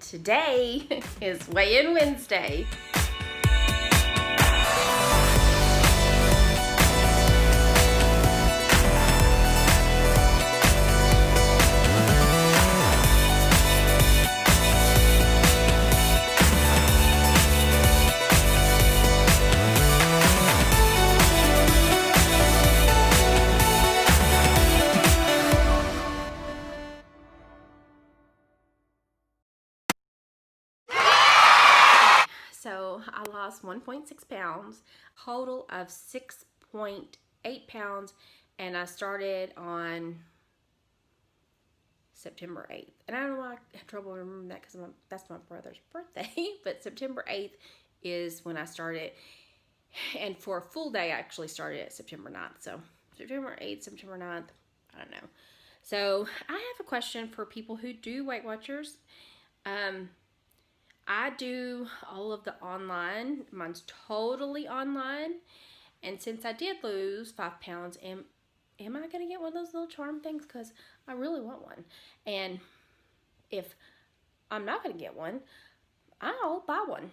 Today is Weigh-In Wednesday. So I lost 1.6 pounds, total of 6.8 pounds, and I started on September 8th. And I don't know why I have trouble remembering that because that's my brother's birthday, but September 8th is when I started. And for a full day, I actually started at September 9th. So September 8th, September 9th, I don't know. So I have a question for people who do Weight Watchers. I do all of the online. Mine's totally online. And since I did lose 5 pounds, am I going to get one of those little charm things? Because I really want one. And if I'm not going to get one, I'll buy one.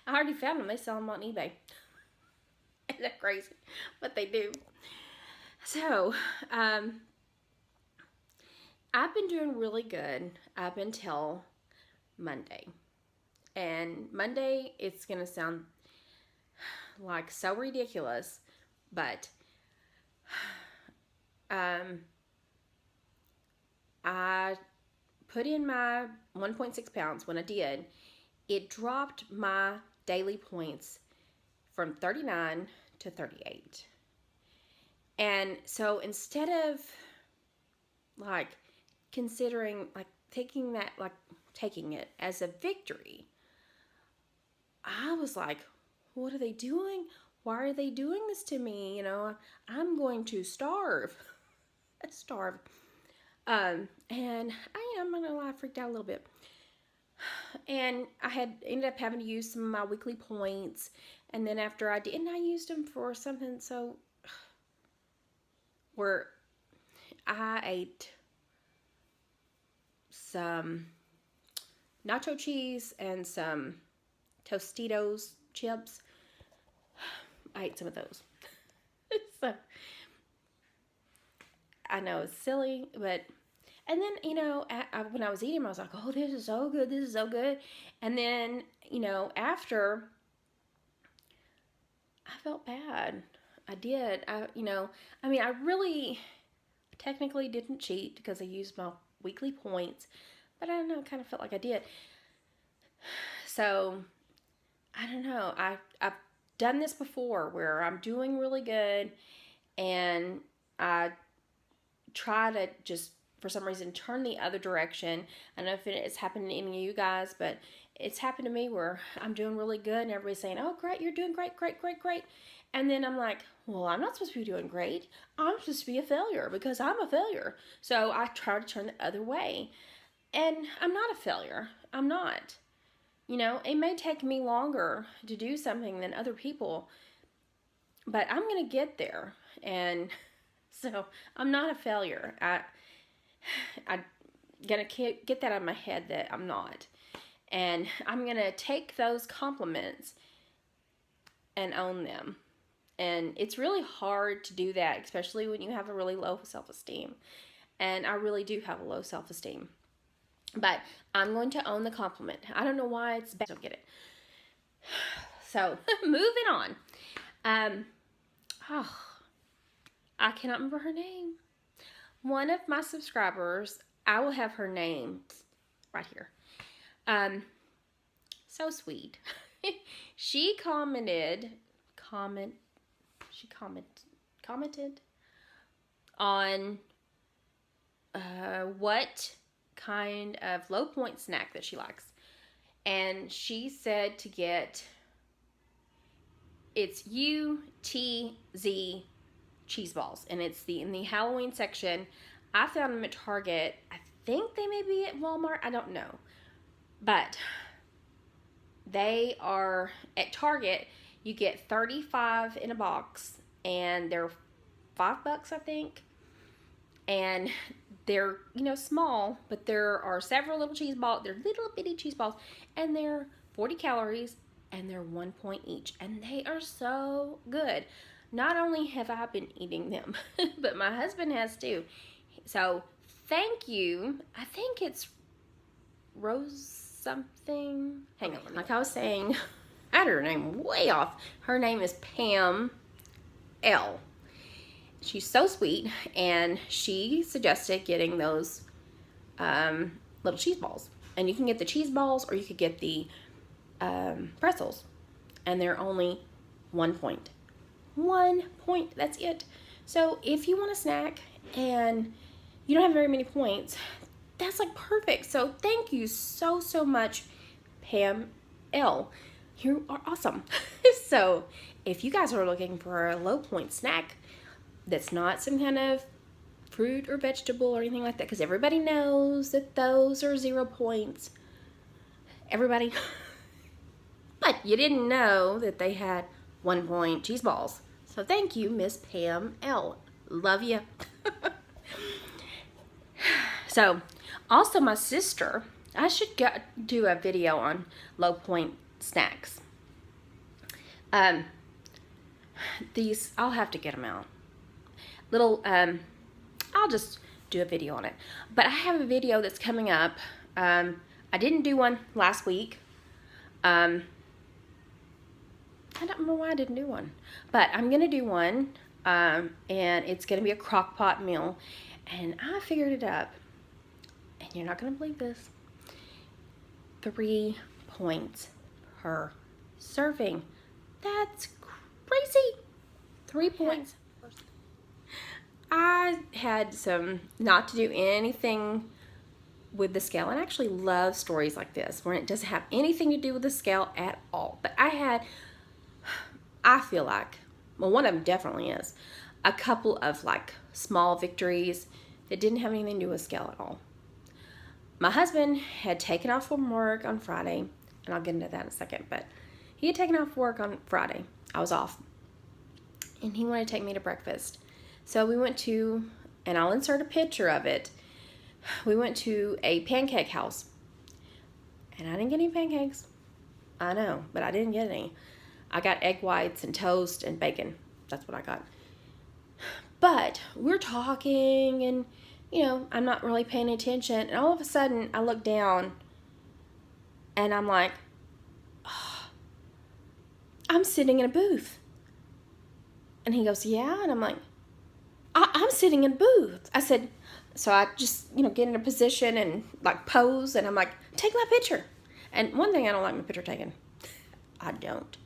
I already found them. They sell them on eBay. Isn't that crazy? But they do. So, I've been doing really good up until Monday. And Monday, it's going to sound like so ridiculous, but I put in my 1.6 pounds. When I did, it dropped my daily points from 39 to 38. And so instead of considering taking it as a victory, I was like, what are they doing? Why are they doing this to me? I'm going to starve. And I'm not gonna lie, I freaked out a little bit. And I had ended up having to use some of my weekly points. And then after I did, and I used them for something where I ate some nacho cheese and some Tostitos chips. I ate some of those. So I know it's silly, but and then when I was eating, I was like, "Oh, this is so good! This is so good!" And then after, I felt bad. I did. I really technically didn't cheat because I used my weekly points, but I don't know. I kind of felt like I did. So I don't know. I've done this before where I'm doing really good and I try to just, for some reason, turn the other direction. I don't know if it's happened to any of you guys, but it's happened to me where I'm doing really good and everybody's saying, "Oh, great, you're doing great, great, great, great." And then I'm like, well, I'm not supposed to be doing great. I'm supposed to be a failure because I'm a failure. So I try to turn the other way. And I'm not a failure. I'm not. It may take me longer to do something than other people, but I'm going to get there. And so I'm not a failure. I'm going to get that out of my head that I'm not. And I'm going to take those compliments and own them. And it's really hard to do that, especially when you have a really low self-esteem. And I really do have a low self-esteem. But I'm going to own the compliment. I don't know why it's bad. I don't get it. So, moving on. I cannot remember her name. One of my subscribers, I will have her name right here. So sweet. She commented on what kind of low point snack that she likes. And she said to get, it's UTZ cheese balls. And it's in the Halloween section. I found them at Target. I think they may be at Walmart. I don't know. But they are at Target. You get 35 in a box. And they're $5, I think. And they're, small, but there are several little cheese balls. They're little bitty cheese balls, and they're 40 calories, and they're 1 point each, and they are so good. Not only have I been eating them, but my husband has too. So thank you. I think it's Rose something. Hang on. Like I was saying, I had her name way off. Her name is Pam L. She's so sweet, and she suggested getting those little cheese balls. And you can get the cheese balls, or you could get the pretzels, and they're only 1 point. 1 point, that's it. So if you want a snack and you don't have very many points, that's like perfect. So thank you so much, Pam L. You are awesome. So if you guys are looking for a low point snack that's not some kind of fruit or vegetable or anything like that, because everybody knows that those are 0 points. Everybody. But you didn't know that they had 1 point cheese balls. So thank you, Miss Pam L. Love you. So, also my sister, I should do a video on low point snacks. These, I'll have to get them out. I'll just do a video on it. But I have a video that's coming up. I didn't do one last week. I don't remember why I didn't do one. But I'm going to do one. And it's going to be a crock pot meal. And I figured it up. And you're not going to believe this. 3 points per serving. That's crazy. 3 points. I had some not to do anything with the scale, and I actually love stories like this where it doesn't have anything to do with the scale at all. But I feel like, well, one of them definitely is, a couple of like small victories that didn't have anything to do with scale at all. My husband had taken off from work on Friday, and I'll get into that in a second, but he had taken off work on Friday. I was off, and he wanted to take me to breakfast. So we went to, and I'll insert a picture of it, we went to a pancake house, and I didn't get any pancakes. I know, but I didn't get any. I got egg whites and toast and bacon. That's what I got. But we're talking, and I'm not really paying attention, and all of a sudden I look down, and I'm like, oh, I'm sitting in a booth. And he goes, yeah? And I'm like, I'm sitting in a booth. I said, so I just, get in a position and like pose, and I'm like, take my picture. And one thing, I don't like my picture taken. I don't.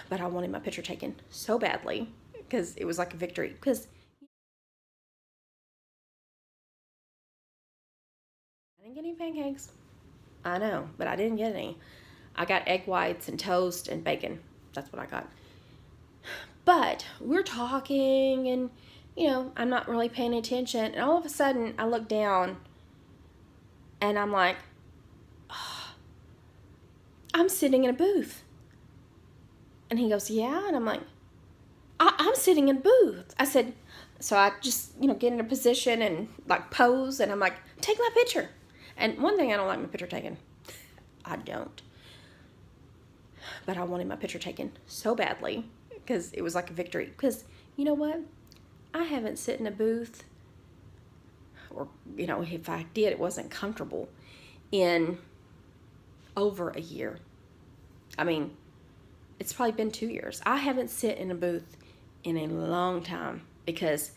But I wanted my picture taken so badly because it was like a victory. Because I didn't get any pancakes. I know, but I didn't get any. I got egg whites and toast and bacon. That's what I got. But we're talking, and I'm not really paying attention, and all of a sudden I look down, and I'm like, oh, I'm sitting in a booth. And he goes, yeah? And I'm like, I'm sitting in a booth. I said, so I just, get in a position and like pose, and I'm like, take my picture. And one thing, I don't like my picture taken. I don't. But I wanted my picture taken so badly because it was like a victory. Because you know what? I haven't sit in a booth, or, if I did, it wasn't comfortable, in over a year. I mean, it's probably been 2 years. I haven't sit in a booth in a long time because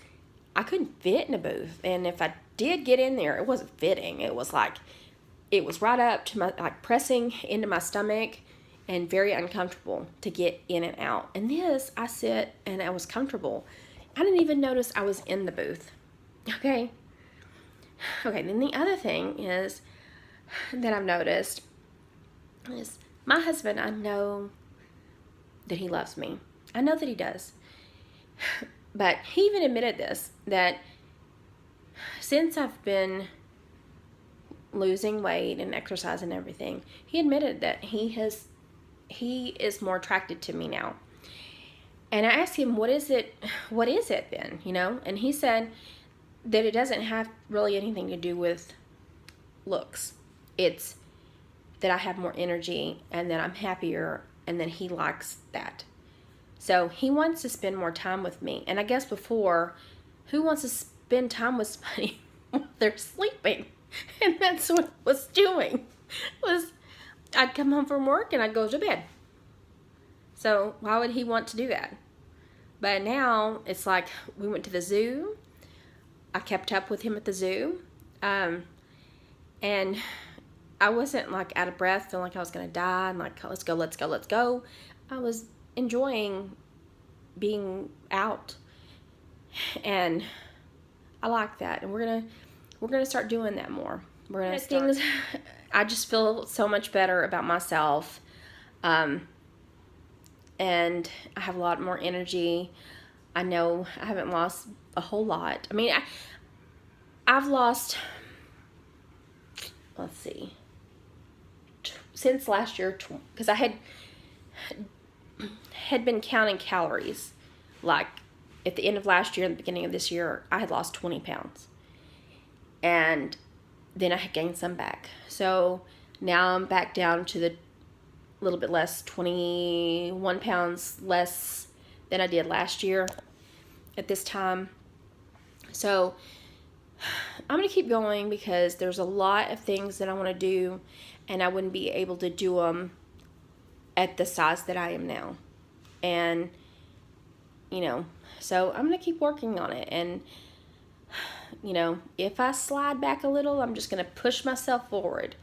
I couldn't fit in a booth. And if I did get in there, it wasn't fitting. It was like, it was right up to my, like pressing into my stomach, and very uncomfortable to get in and out. And this, I sit and I was comfortable. I didn't even notice I was in the booth. Okay, then the other thing is that I've noticed is my husband, I know that he loves me. I know that he does. But he even admitted this, that since I've been losing weight and exercise and everything, he admitted that he is more attracted to me now. And I asked him, what is it then, And he said that it doesn't have really anything to do with looks. It's that I have more energy and that I'm happier and that he likes that. So he wants to spend more time with me. And I guess before, who wants to spend time with somebody while they're sleeping? And that's what I was doing. I'd come home from work and I'd go to bed. So why would he want to do that? But now it's like we went to the zoo. I kept up with him at the zoo. And I wasn't like out of breath, feeling like I was going to die. And like, let's go, let's go, let's go. I was enjoying being out. And I like that. And we're going to start doing that more. We're going to things. I just feel so much better about myself. And I have a lot more energy. I know I haven't lost a whole lot. I mean, I've lost, let's see, since last year, because I had been counting calories. Like at the end of last year and the beginning of this year, I had lost 20 pounds. And then I had gained some back. So now I'm back down to the little bit less, 21 pounds less than I did last year at this time. So I'm going to keep going because there's a lot of things that I want to do, and I wouldn't be able to do them at the size that I am now. And, you know, so I'm going to keep working on it. And, you know, if I slide back a little, I'm just going to push myself forward.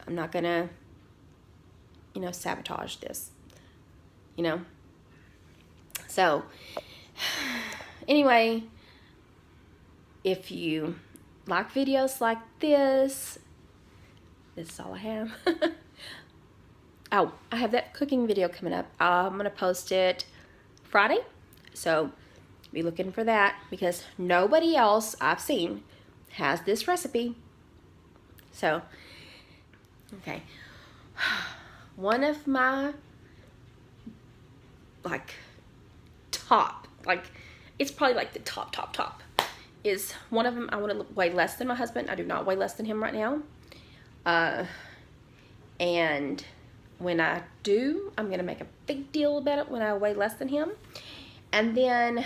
I'm not going to, you know, sabotage this, you know. So anyway, if you like videos like this is all I have. Oh, I have that cooking video coming up. I'm going to post it Friday. So be looking for that because nobody else I've seen has this recipe. So, okay. One of my, like, top, like, it's probably like the top, is one of them. I want to weigh less than my husband. I do not weigh less than him right now. And when I do, I'm going to make a big deal about it when I weigh less than him. And then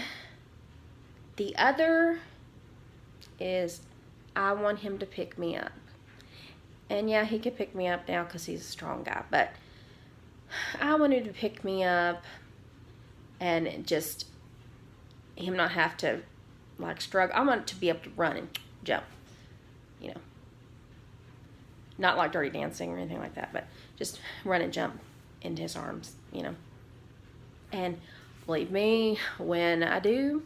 the other is I want him to pick me up. And yeah, he could pick me up now because he's a strong guy. But I want him to pick me up and just him not have to like struggle. I want to be able to run and jump, you know. Not like Dirty Dancing or anything like that, but just run and jump into his arms, you know. And believe me, when I do,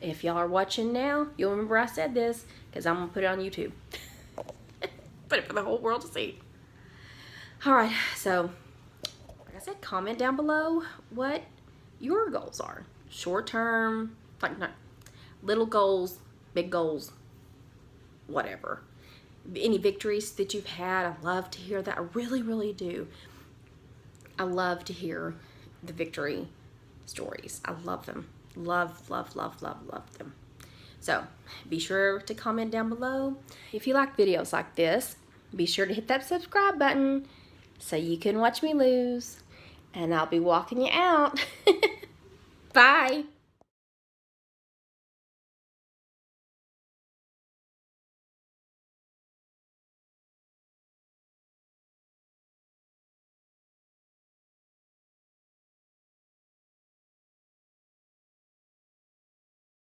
if y'all are watching now, you'll remember I said this because I'm going to put it on YouTube. Put it for the whole world to see. Alright, so, like I said, comment down below what your goals are. Short term, like not little goals, big goals, whatever. Any victories that you've had, I love to hear that. I really, really do. I love to hear the victory stories. I love them. Love, love, love, love, love them. So be sure to comment down below. If you like videos like this, be sure to hit that subscribe button so you can watch me lose. And I'll be walking you out. Bye.